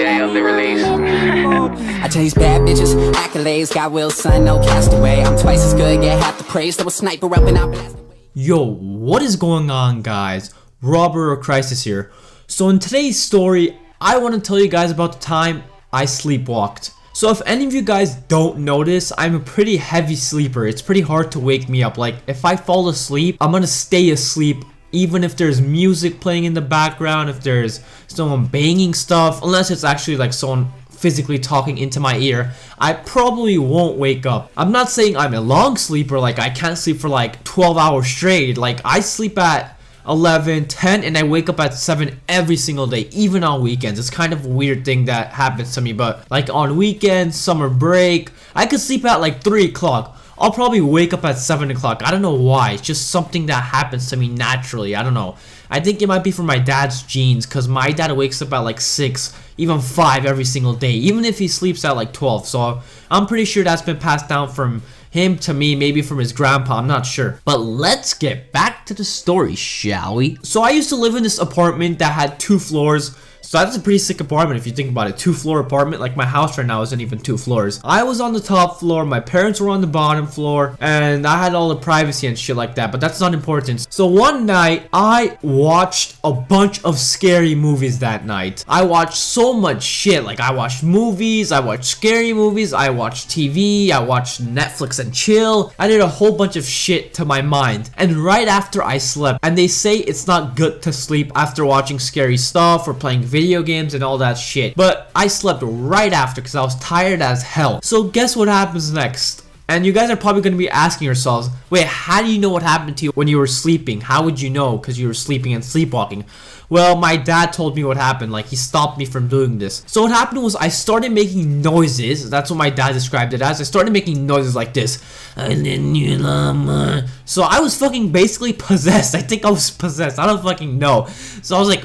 day of the release. I chase bad bitches, accolades, got will, son, no castaway. I'm twice as good, get half the praise. Throw a sniper up and I'll blast away. Yo, what is going on, guys? Robert or Crisis here. So in today's story, I want to tell you guys about the time I sleepwalked. So if any of you guys don't notice, I'm a pretty heavy sleeper. It's pretty hard to wake me up. Like, if I fall asleep, I'm gonna stay asleep even if there's music playing in the background, if there's someone banging stuff, unless it's actually like someone physically talking into my ear, I probably won't wake up. I'm not saying I'm a long sleeper, like I can't sleep for like 12 hours straight. Like, I sleep at 11, 10, and I wake up at 7 every single day, even on weekends. It's kind of a weird thing that happens to me, but like on weekends, summer break, I could sleep at like 3 o'clock. I'll probably wake up at 7 o'clock. I don't know why. It's just something that happens to me naturally. I don't know. I think it might be from my dad's genes, because my dad wakes up at like 6, even 5 every single day, even if he sleeps at like 12. So I'm pretty sure that's been passed down from him to me, maybe from his grandpa, I'm not sure. But let's get back to the story, shall we? So I used to live in this apartment that had 2 floors. So that's a pretty sick apartment if you think about it. 2-floor apartment. Like, my house right now isn't even 2 floors. I was on the top floor, my parents were on the bottom floor, and I had all the privacy and shit like that, but that's not important. So one night, I watched a bunch of scary movies that night. I watched so much shit. Like, I watched movies, I watched scary movies, I watched TV, I watched Netflix and chill. I did a whole bunch of shit to my mind. And right after I slept, and they say it's not good to sleep after watching scary stuff or playing video games and all that shit, but I slept right after because I was tired as hell. So guess what happens next? And you guys are probably going to be asking yourselves, wait, how do you know what happened to you when you were sleeping? How would you know? Because you were sleeping and sleepwalking. Well, my dad told me what happened. Like, he stopped me from doing this. So what happened was I started making noises. That's what my dad described it as. I started making noises like this. So I was fucking basically possessed. I think I was possessed. I don't fucking know. So I was like,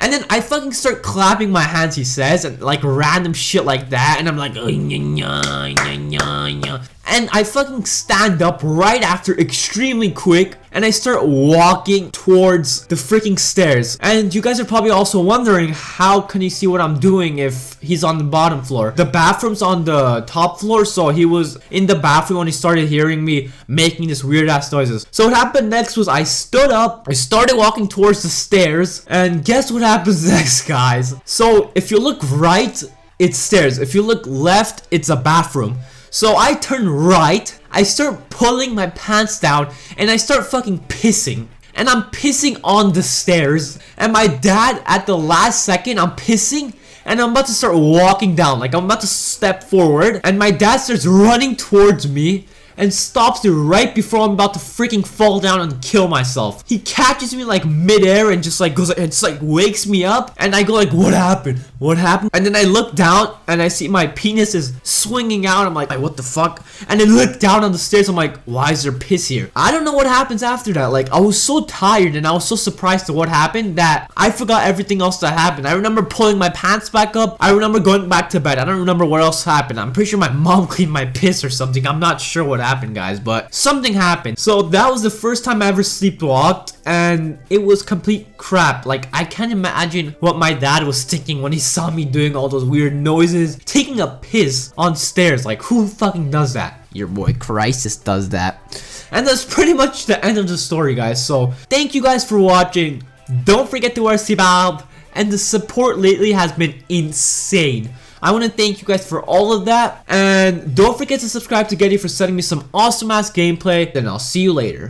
and then I fucking start clapping my hands, he says, and like random shit like that, and I'm like, and I fucking stand up right after extremely quick, and I start walking towards the freaking stairs. And you guys are probably also wondering, how can he see what I'm doing if he's on the bottom floor? The bathroom's on the top floor, so he was in the bathroom when he started hearing me making this weird ass noises. So what happened next was I stood up, I started walking towards the stairs, and guess what happens next, guys? So if you look right, it's stairs. If you look left, it's a bathroom. So I turn right, I start pulling my pants down, and I start fucking pissing. And I'm pissing on the stairs. And my dad, at the last second, I'm pissing, and I'm about to start walking down. Like, I'm about to step forward, and my dad starts running towards me and stops me right before I'm about to freaking fall down and kill myself. He catches me like midair and just like goes, and just like wakes me up, and I go like, what happened? What happened? And then I look down and I see my penis is swinging out. I'm like, what the fuck? And then look down on the stairs. I'm like, why is there piss here? I don't know what happens after that. Like, I was so tired and I was so surprised to what happened that I forgot everything else that happened. I remember pulling my pants back up. I remember going back to bed. I don't remember what else happened. I'm pretty sure my mom cleaned my piss or something. I'm not sure what happened, guys, but something happened. So that was the first time I ever sleepwalked, and it was complete crap. Like, I can't imagine what my dad was thinking when he saw me doing all those weird noises, taking a piss on stairs. Like, who fucking does that? Your boy Crisis does that. And that's pretty much the end of the story, guys. So thank you guys for watching. Don't forget to wear seatbelt, and the support lately has been insane. I want to thank you guys for all of that, and don't forget to subscribe to Getty for sending me some awesome ass gameplay, and I'll see you later.